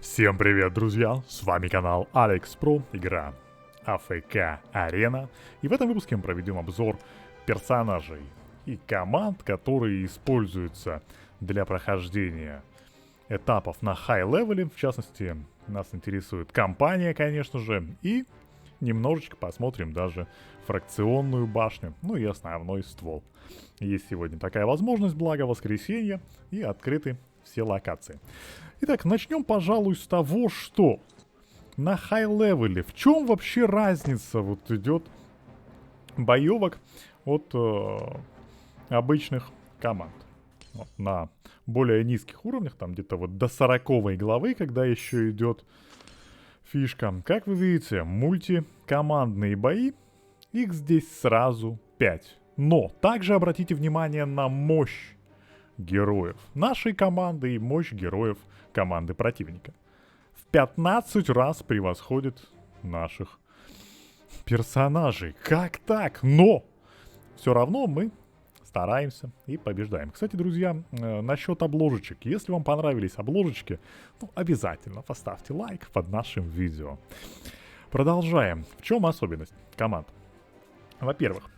Всем привет, друзья! С вами канал Алекс Про, игра АФК Арена. И в этом выпуске мы проведем обзор персонажей и команд, которые используются для прохождения этапов на хай-левеле. В частности, нас интересует компания, конечно же, и немножечко посмотрим даже фракционную башню, ну и основной ствол. Есть сегодня такая возможность, благо воскресенье, и открыты все локации. Итак, начнем, пожалуй, с того, что на хай-левеле в чем вообще разница вот идет боевок от обычных команд. Вот, на более низких уровнях, там где-то вот до 40 главы, когда еще идет фишка. Как вы видите, мультикомандные бои, их здесь сразу 5. Но также обратите внимание на мощь героев нашей команды и мощь героев команды противника. В 15 раз превосходит наших персонажей. Как так? Но все равно мы стараемся и побеждаем. Кстати, друзья, насчет обложечек. Если вам понравились обложечки, ну, обязательно поставьте лайк под нашим видео. Продолжаем. В чем особенность команд? Во-первых,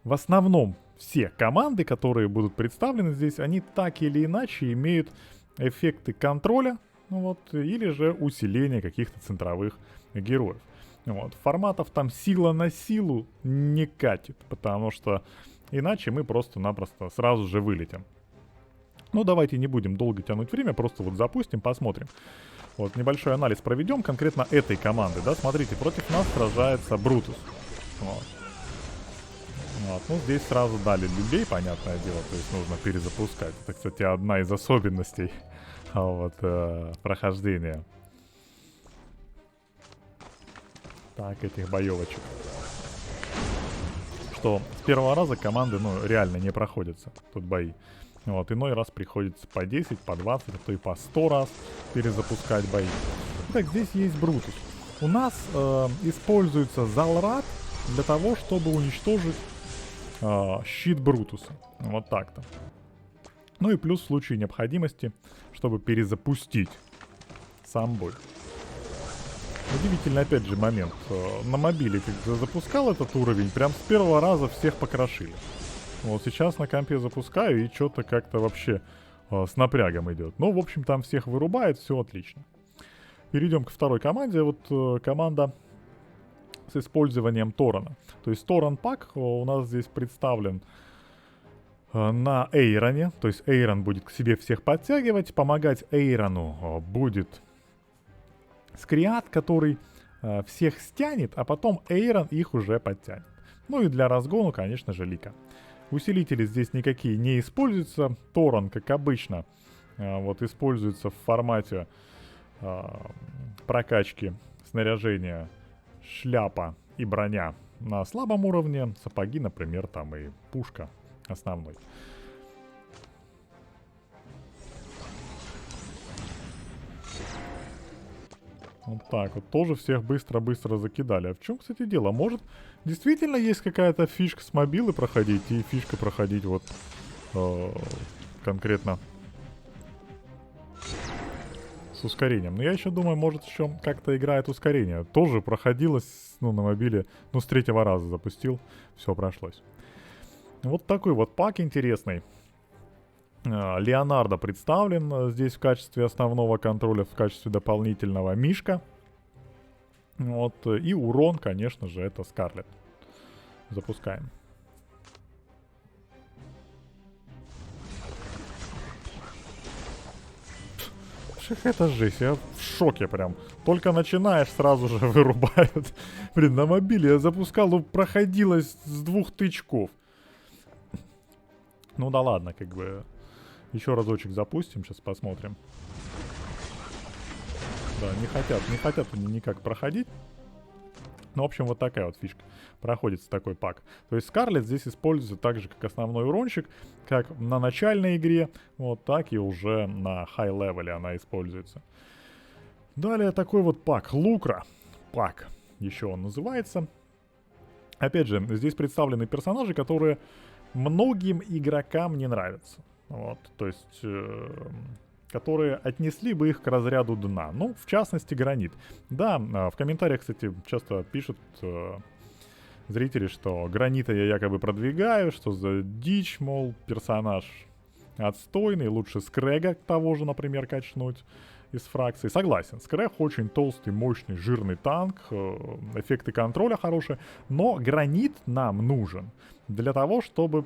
в основном все команды, которые будут представлены здесь, они так или иначе имеют эффекты контроля, ну вот, или же усиления каких-то центровых героев. Вот. Форматов там сила на силу не катит, потому что иначе мы просто-напросто сразу же вылетим. Ну, давайте не будем долго тянуть время, просто вот запустим, посмотрим. Вот, небольшой анализ проведем конкретно этой команды, да, смотрите, против нас сражается Брутус. Вот. Вот, ну здесь сразу дали люлей, понятное дело, то есть нужно перезапускать. Это, кстати, одна из особенностей вот, прохождения так, этих боевочек. Что с первого раза команды, ну, реально не проходятся тут бои. Вот, иной раз приходится по 10, по 20, а то и по 100 раз перезапускать бои. Итак, здесь есть Брутус. У нас используется Залрат для того, чтобы уничтожить щит Брутуса. Вот так-то. Ну и плюс в случае необходимости, чтобы перезапустить сам бой. Удивительный опять же момент. На мобиле, когда запускал этот уровень, прям с первого раза всех покрошили. Вот сейчас на компе запускаю и что-то как-то вообще с напрягом идет. Ну, в общем, там всех вырубает, все отлично. Перейдем к второй команде. Вот команда с использованием Торана. То есть Торан пак у нас здесь представлен на Эйроне. То есть Эйрон будет к себе всех подтягивать. Помогать Эйрону будет Скриат, который всех стянет, а потом Эйрон их уже подтянет. Ну и для разгона, конечно же, Лика. Усилители здесь никакие не используются. Торан, как обычно, вот используется в формате прокачки снаряжения шляпа и броня на слабом уровне, сапоги, например, там и пушка основной. Вот так вот, тоже всех быстро-быстро закидали. А в чем, кстати, дело? Может, действительно есть какая-то фишка с мобилы проходить и фишка проходить вот конкретно с ускорением. Но я еще думаю, может еще как-то играет ускорение. Тоже проходилось, ну, на мобиле, ну, с 3-го раза запустил, все прошлось. Вот такой вот пак интересный. Леонардо представлен здесь в качестве основного контроля, в качестве дополнительного Мишка. Вот, и урон, конечно же, это Скарлетт. Запускаем. Это жесть, я в шоке прям. Только начинаешь, сразу же вырубают. Блин, на мобиле я запускал, ну, проходилось с 2 тычков. Ну да ладно, как бы. Еще разочек запустим, сейчас посмотрим. Да, не хотят они никак проходить. Ну, в общем, вот такая вот фишка. Проходится такой пак. То есть Скарлетт здесь используется так же, как основной уронщик, как на начальной игре, вот так и уже на хай-левеле она используется. Далее такой вот пак. Лукра. Пак. Еще он называется. Опять же, здесь представлены персонажи, которые многим игрокам не нравятся. Вот, то есть которые отнесли бы их к разряду дна. Ну, в частности, гранит. Да, в комментариях, кстати, часто пишут зрители, что гранита я якобы продвигаю, что за дичь, мол, персонаж отстойный, лучше Скрэга того же, например, качнуть из фракции. Согласен, Скрэг очень толстый, мощный, жирный танк, эффекты контроля хорошие, но гранит нам нужен для того, чтобы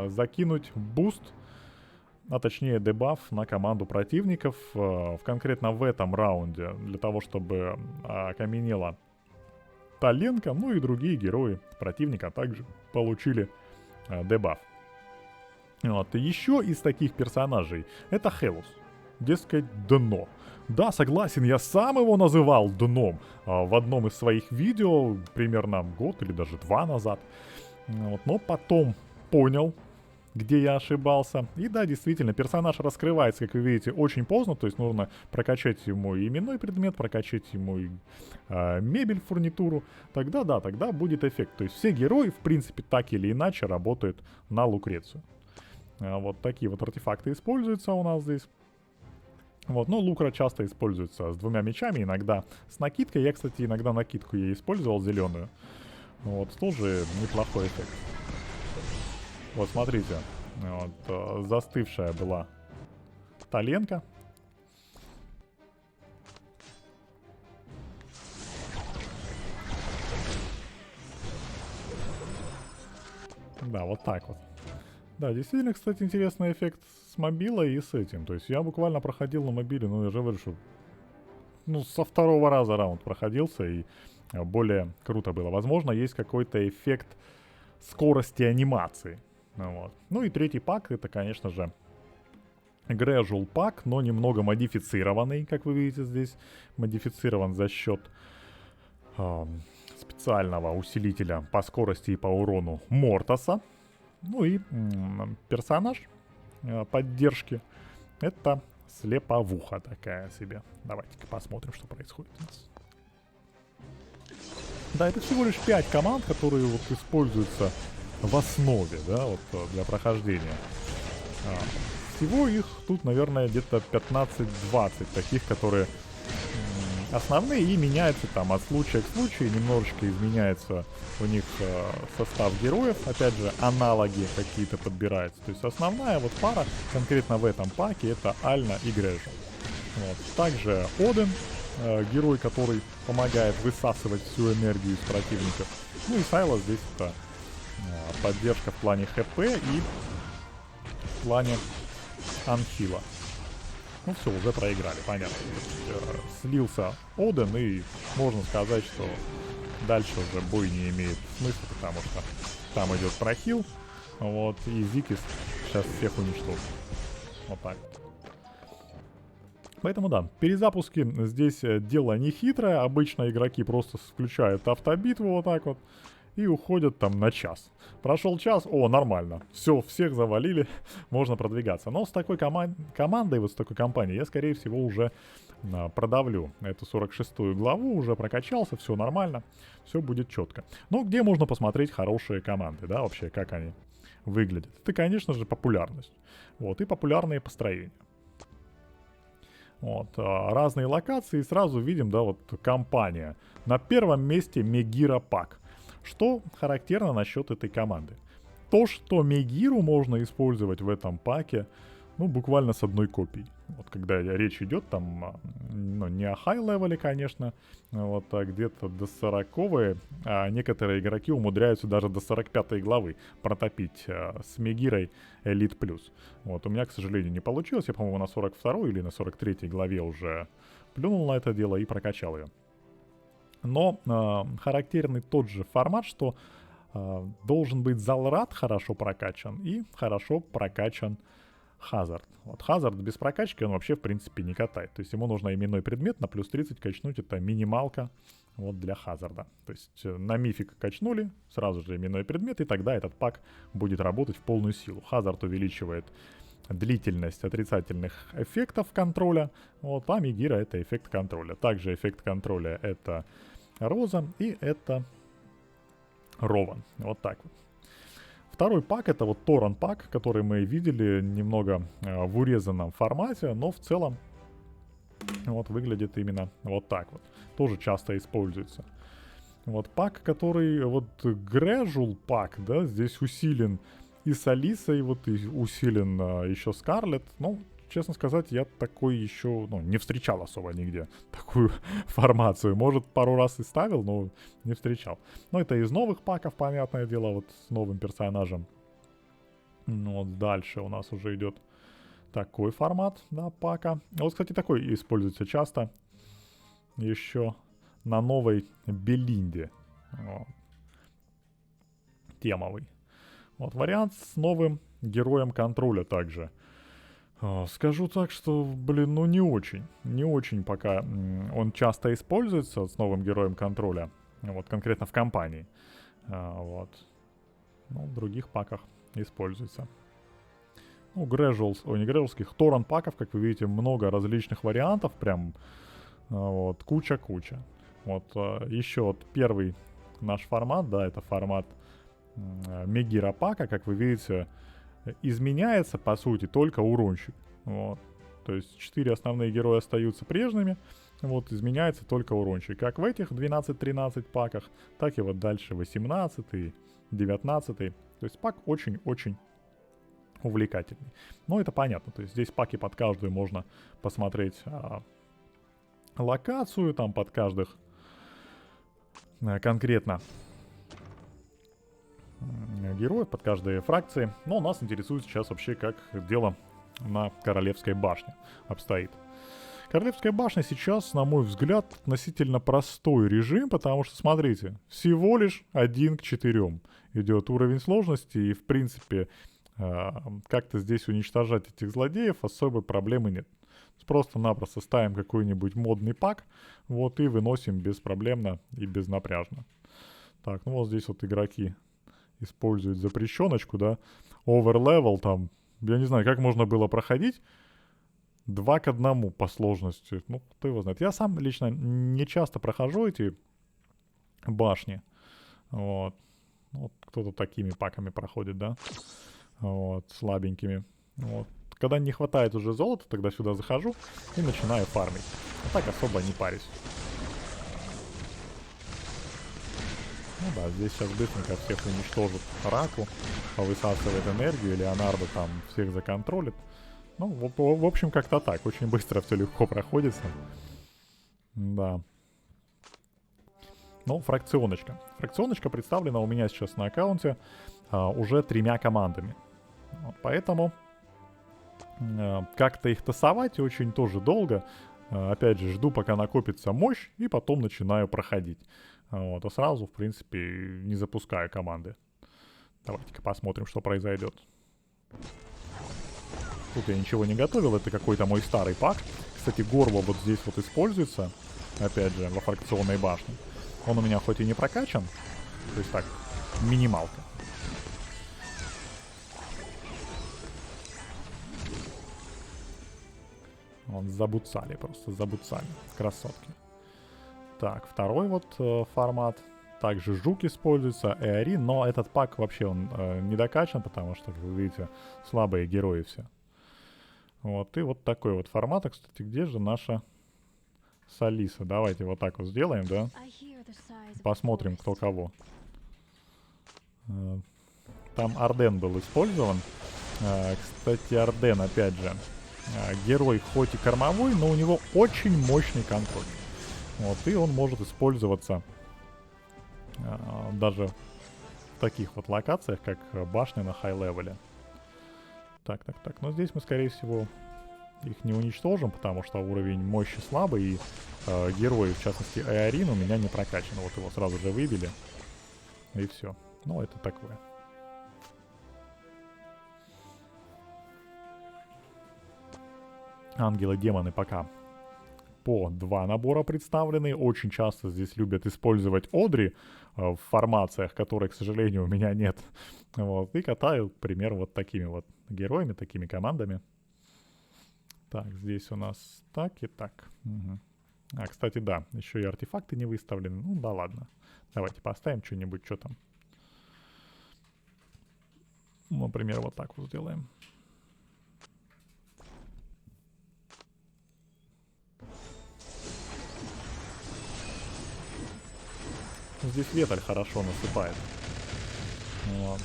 закинуть буст, а точнее дебаф на команду противников, конкретно в этом раунде, для того, чтобы окаменела Таленко, ну и другие герои противника также получили дебаф. Вот. Еще из таких персонажей это Хелус. Дескать, дно. Да, согласен, я сам его называл дном в одном из своих видео, примерно год или даже 2 назад. Вот. Но потом понял, где я ошибался. И да, действительно, персонаж раскрывается, как вы видите, очень поздно. То есть нужно прокачать ему и именной предмет, прокачать ему и мебель, фурнитуру. Тогда да, тогда будет эффект. То есть все герои, в принципе, так или иначе работают на Лукрецию. Вот такие вот артефакты используются у нас здесь. Вот, но Лукра часто используется с 2 мечами, иногда с накидкой. Я, кстати, иногда накидку ей использовал, зеленую. Вот, тоже неплохой эффект. Вот, смотрите, вот, застывшая была Таленко. Да, вот так вот. Да, действительно, кстати, интересный эффект с мобилой и с этим. То есть я буквально проходил на мобиле, ну, я же говорю, что со 2-го раза раунд проходился, и более круто было. Возможно, есть какой-то эффект скорости анимации. Вот. Ну и 3-й пак, это, конечно же, Gradual пак, но немного модифицированный, как вы видите здесь. Модифицирован за счет специального усилителя по скорости и по урону Мортаса. Ну и персонаж поддержки — это слеповуха такая себе. Давайте-ка посмотрим, что происходит у нас. Да, это всего лишь 5 команд, которые вот используются в основе, да, вот для прохождения. Всего их тут, наверное, где-то 15-20 таких, которые основные, и меняются там от случая к случаю, немножечко изменяется у них состав героев, опять же, аналоги какие-то подбираются. То есть основная вот пара конкретно в этом паке — это Альна и Грэжа. Вот. Также Оден, герой, который помогает высасывать всю энергию из противников. Ну и Сайлас здесь это поддержка в плане ХП и в плане анхила. Ну все, уже проиграли, понятно. Слился Оден, и можно сказать, что дальше уже бой не имеет смысла, потому что там идет прохил. Вот, и Зикис сейчас всех уничтожит. Вот так. Поэтому да, перезапуски здесь дело не хитрое. Обычно игроки просто включают автобитву вот так вот и уходят там на час. Прошел час, о, нормально. Все, всех завалили, можно продвигаться. Но с такой командой, вот с такой компанией, я, скорее всего, уже продавлю эту 46-ю главу, уже прокачался, все нормально, все будет четко. Но где можно посмотреть хорошие команды, да, вообще, как они выглядят? Это, конечно же, популярность. Вот, и популярные построения. Вот, разные локации, и сразу видим, да, вот компания. На первом месте Мегира Пак. Что характерно насчет этой команды? То, что Мегиру можно использовать в этом паке, ну, буквально с одной копией. Вот когда речь идет там, ну, не о хай-левеле, конечно, вот, а где-то до 40-й, а некоторые игроки умудряются даже до 45-й главы протопить с Мегирой Элит Плюс. Вот, у меня, к сожалению, не получилось. Я, по-моему, на 42-й или на 43-й главе уже плюнул на это дело и прокачал ее. Но характерный тот же формат, что должен быть Залрат хорошо прокачан и хорошо прокачан Хазард. Вот Хазард без прокачки он вообще в принципе не катает. То есть ему нужно именной предмет на плюс 30 качнуть, это минималка вот для Хазарда. То есть на мифик качнули, сразу же именной предмет, и тогда этот пак будет работать в полную силу. Хазард увеличивает длительность отрицательных эффектов контроля, вот, а Мегира — это эффект контроля. Также эффект контроля — это Роза и это Рован. Вот так вот. Второй пак это вот Торрент пак, который мы видели немного в урезанном формате, но в целом вот выглядит именно вот так вот. Тоже часто используется. Вот пак, который вот Грэжул пак, да, здесь усилен и с Алисой, вот и усилен еще Скарлетт. Ну, честно сказать, я такой еще, ну, не встречал особо нигде такую формацию. Может, пару раз и ставил, но не встречал. Но это из новых паков, понятное дело, вот с новым персонажем. Ну, вот дальше у нас уже идет такой формат, да, пака. Вот, кстати, такой используется часто. Еще на новой Белинде. Вот. Темовый. Вот вариант с новым героем контроля также. Скажу так, что, блин, ну не очень. Не очень пока он часто используется с новым героем контроля. Вот конкретно в кампании. Вот. Ну, в других паках используется. Ну, не грэжулских, торрент паков, как вы видите, много различных вариантов. Прям вот, куча-куча. Вот еще вот первый наш формат, да, это формат Мегира пака, как вы видите, изменяется, по сути, только уронщик. Вот. То есть 4 основные героя остаются прежними, вот, изменяется только уронщик. Как в этих 12-13 паках, так и вот дальше 18 и 19. То есть пак очень-очень увлекательный. Но это понятно, то есть здесь паки под каждую можно посмотреть локацию, там под каждых конкретно героев, под каждой фракции. Но нас интересует сейчас вообще, как дело на Королевской башне обстоит. Королевская башня сейчас, на мой взгляд, относительно простой режим, потому что, смотрите, всего лишь 1 к 4 идет уровень сложности, и, в принципе, как-то здесь уничтожать этих злодеев особой проблемы нет. Просто-напросто ставим какой-нибудь модный пак, вот, и выносим беспроблемно и безнапряжно. Так, ну вот здесь вот игроки используют запрещеночку, да, оверлевел там, я не знаю, как можно было проходить 2 к 1 по сложности, ну, кто его знает. Я сам лично не часто прохожу эти башни, вот, вот кто-то такими паками проходит, да, вот, слабенькими, вот. Когда не хватает уже золота, тогда сюда захожу и начинаю фармить. А так особо не парюсь. Ну да, здесь сейчас быстренько всех уничтожит Раку, повысасывает энергию, Леонардо там всех законтролит. Ну, в общем, как-то так. Очень быстро все легко проходится. Да. Ну, фракционочка. Фракционочка представлена у меня сейчас на аккаунте уже 3 командами. Вот, поэтому как-то их тасовать очень тоже долго. Опять же, жду, пока накопится мощь, и потом начинаю проходить. Вот, а сразу, в принципе, не запускаю команды. Давайте-ка посмотрим, что произойдет. Тут я ничего не готовил, это какой-то мой старый пак. Кстати, горло вот здесь вот используется, опять же, во фракционной башне. Он у меня хоть и не прокачан, то есть так, минималка. Он забуцали, просто забуцали. Красотки. Так, второй вот формат. Также жук используется, эарин, но этот пак вообще он не докачан, потому что, вы видите, слабые герои все. Вот, и вот такой вот формат. А, кстати, где же наша Салиса? Давайте вот так вот сделаем, да? Посмотрим, кто кого. Там Арден был использован. Кстати, Арден, опять же, герой хоть и кормовой, но у него очень мощный контроль. Вот, и он может использоваться даже в таких вот локациях, как башня на хай-левеле. Так. Но здесь мы, скорее всего, их не уничтожим, потому что уровень мощи слабый, и герой, в частности, Эарин у меня не прокачан. Вот его сразу же выбили. И все. Ну, это такое. Ангелы-демоны пока по 2 набора представлены. Очень часто здесь любят использовать Одри в формациях, которых, к сожалению, у меня нет. Вот. И катаю, к примеру, вот такими вот героями, такими командами. Так, здесь у нас так и так. Угу. А, кстати, да, еще и артефакты не выставлены. Ну да ладно. Давайте поставим что-нибудь, что там. Например, вот так вот сделаем. Здесь ветрь хорошо насыпает. Вот.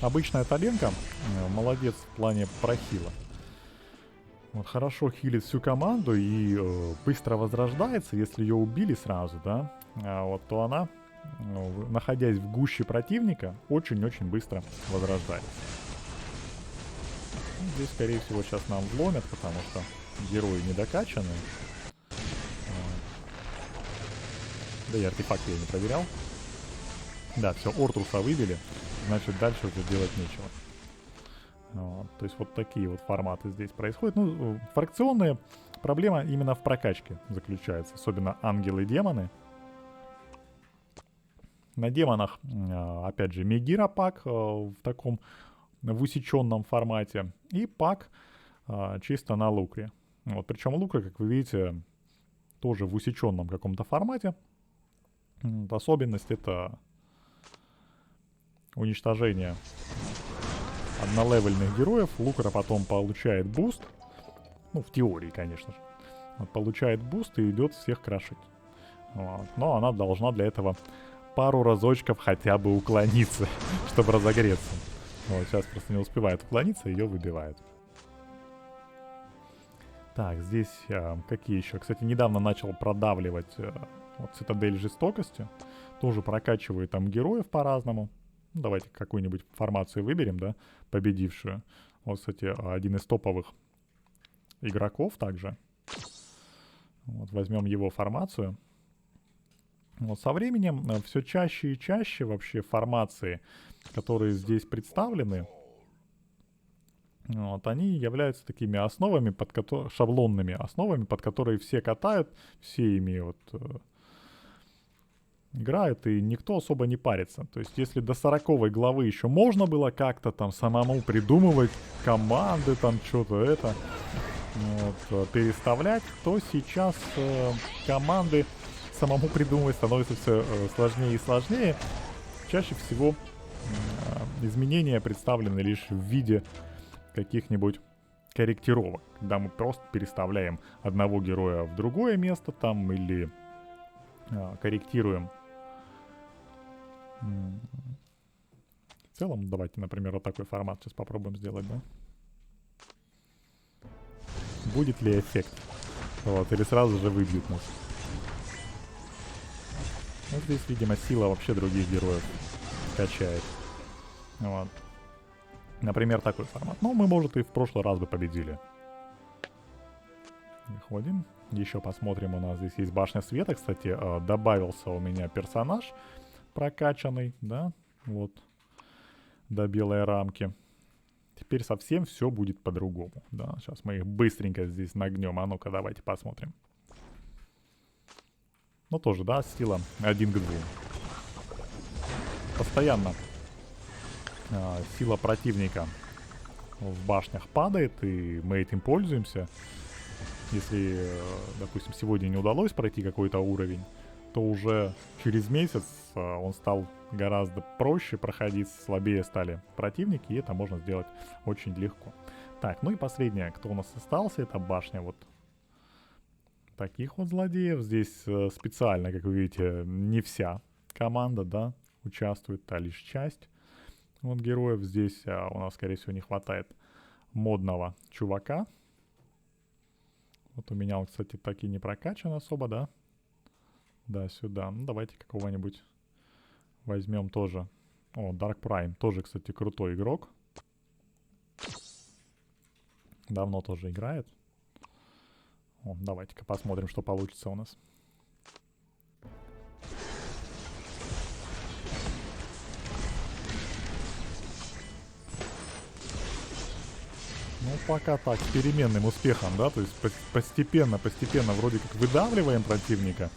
Обычная Таленко молодец в плане прохила. Вот хорошо хилит всю команду и быстро возрождается, если ее убили сразу, да, вот, то она, находясь в гуще противника, очень-очень быстро возрождается. Здесь, скорее всего, сейчас нам вломят, потому что герои недокачаны. Да и артефакты я не проверял. Да, все, Ортруса выбили, значит дальше уже делать нечего. Вот, то есть вот такие вот форматы здесь происходят. Ну, фракционная проблема именно в прокачке заключается, особенно ангелы и демоны. На демонах, опять же, Мегира пак в таком, в усеченном формате, и пак чисто на лукре. Вот, причем лукра, как вы видите, тоже в усеченном каком-то формате. Особенность это уничтожение однолевельных героев. Лукра потом получает буст. Ну, в теории, конечно же. Вот, получает буст и идет всех крошить. Вот. Но она должна для этого пару разочков хотя бы уклониться, чтобы разогреться. Вот, сейчас просто не успевает уклониться, ее выбивают. Так, здесь какие еще? Кстати, недавно начал продавливать вот, Цитадель Жестокости. Тоже прокачиваю там героев по-разному. Ну, давайте какую-нибудь формацию выберем, да, победившую. Вот, кстати, один из топовых игроков также. Вот, возьмем его формацию. Вот, со временем все чаще и чаще вообще формации, которые здесь представлены, вот, они являются такими основами, шаблонными основами, под которые все катают, все ими вот играют, и никто особо не парится. То есть, если до 40 главы еще можно было как-то там самому придумывать команды, там что-то это, вот, переставлять, то сейчас команды самому придумывать становится все сложнее и сложнее. Чаще всего изменения представлены лишь в виде каких-нибудь корректировок, когда мы просто переставляем одного героя в другое место там или корректируем. В целом, давайте, например, вот такой формат сейчас попробуем сделать, да? Будет ли эффект? Вот, или сразу же выбьют нас. Вот здесь, видимо, сила вообще других героев качает. Вот. Например, такой формат. Ну, мы, может, и в прошлый раз бы победили. Выходим. Еще посмотрим, у нас здесь есть башня света. Кстати, добавился у меня персонаж прокачанный, да, вот, до белой рамки. Теперь совсем все будет по-другому, да. Сейчас мы их быстренько здесь нагнем. А ну-ка, давайте посмотрим. Ну, тоже, да, сила 1 к 2. Постоянно сила противника в башнях падает, и мы этим пользуемся. Если, допустим, сегодня не удалось пройти какой-то уровень, то уже через месяц он стал гораздо проще проходить, слабее стали противники, и это можно сделать очень легко. Так, ну и последнее, кто у нас остался, это башня вот таких вот злодеев. Здесь специально, как вы видите, не вся команда, да, участвует, а лишь часть вот героев. Здесь у нас, скорее всего, не хватает модного чувака. Вот у меня он, кстати, так и не прокачан особо, да? Да, сюда. Ну, давайте какого-нибудь возьмем тоже. О, Dark Prime. Тоже, кстати, крутой игрок. Давно тоже играет. О, давайте-ка посмотрим, что получится у нас. Ну, пока так, с переменным успехом, да, то есть постепенно вроде как выдавливаем противника.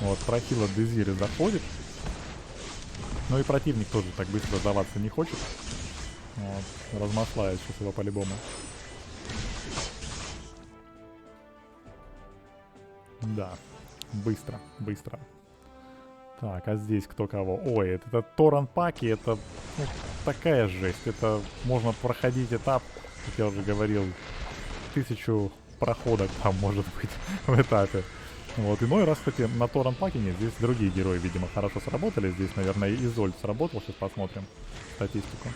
Вот, прохил от Дезири заходит. Ну и противник тоже так быстро сдаваться не хочет. Вот, размаслает сейчас его по-любому. Да, быстро Так, а здесь кто кого? Ой, это Торан-паки, это ну, такая жесть. Это можно проходить этап, как я уже говорил, 1000 проходок там может быть в этапе. Вот, иной раз, кстати, на Торан-паке нет, здесь другие герои, видимо, хорошо сработали. Здесь, наверное, Изольд сработал, сейчас посмотрим статистику.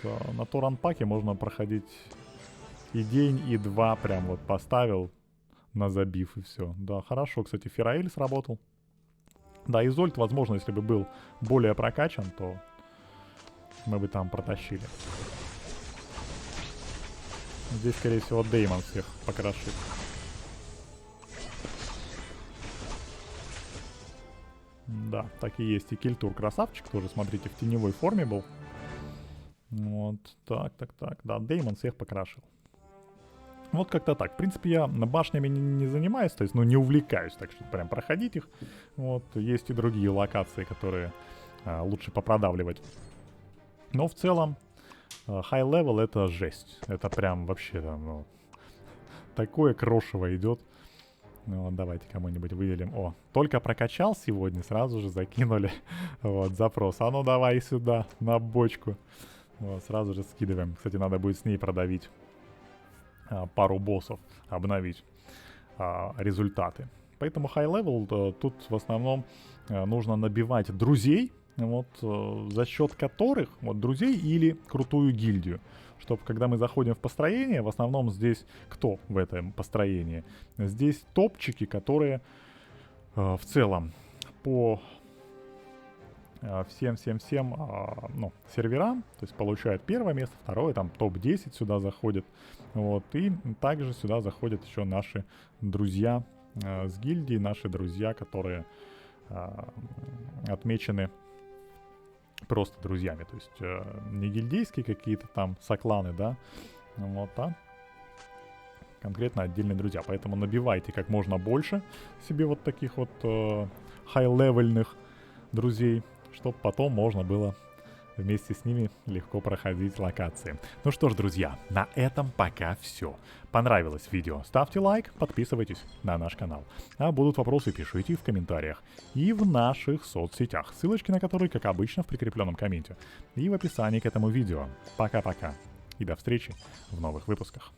Вот, на Торан-паке можно проходить и день, и два, прям вот поставил на забив и все. Да, хорошо, кстати, Фераэль сработал. Да, Изольд, возможно, если бы был более прокачан, то мы бы там протащили. Здесь, скорее всего, Деймон всех покрошит. Да, так и есть. И Кильтур красавчик тоже, смотрите, в теневой форме был. Вот, так. Да, Деймон всех покрашил. Вот как-то так. В принципе, я башнями не занимаюсь, то есть, ну, не увлекаюсь, так что прям проходить их. Вот, есть и другие локации, которые лучше попродавливать. Но в целом, high level это жесть. Это прям вообще там, ну, такое крошево идет. Ну, вот, давайте кому-нибудь выделим. О, только прокачал сегодня, сразу же закинули вот, запрос. А ну давай сюда, на бочку. Вот, сразу же скидываем. Кстати, надо будет с ней продавить пару боссов, обновить результаты. Поэтому high level тут в основном нужно набивать друзей, вот, за счет которых, вот, друзей или крутую гильдию. Чтобы, когда мы заходим в построение, в основном здесь кто в этом построении? Здесь топчики, которые в целом по всем ну, серверам, то есть получают первое место, второе, там топ-10 сюда заходит. Вот, и также сюда заходят еще наши друзья с гильдии, наши друзья, которые отмечены просто друзьями, то есть не гильдейские какие-то там сокланы, да, вот, а конкретно отдельные друзья. Поэтому набивайте как можно больше себе вот таких вот хай-левельных друзей, чтобы потом можно было вместе с ними легко проходить локации. Ну что ж, друзья, на этом пока все. Понравилось видео? Ставьте лайк, подписывайтесь на наш канал. А будут вопросы, пишите в комментариях и в наших соцсетях, ссылочки на которые, как обычно, в прикрепленном комменте и в описании к этому видео. Пока-пока и до встречи в новых выпусках.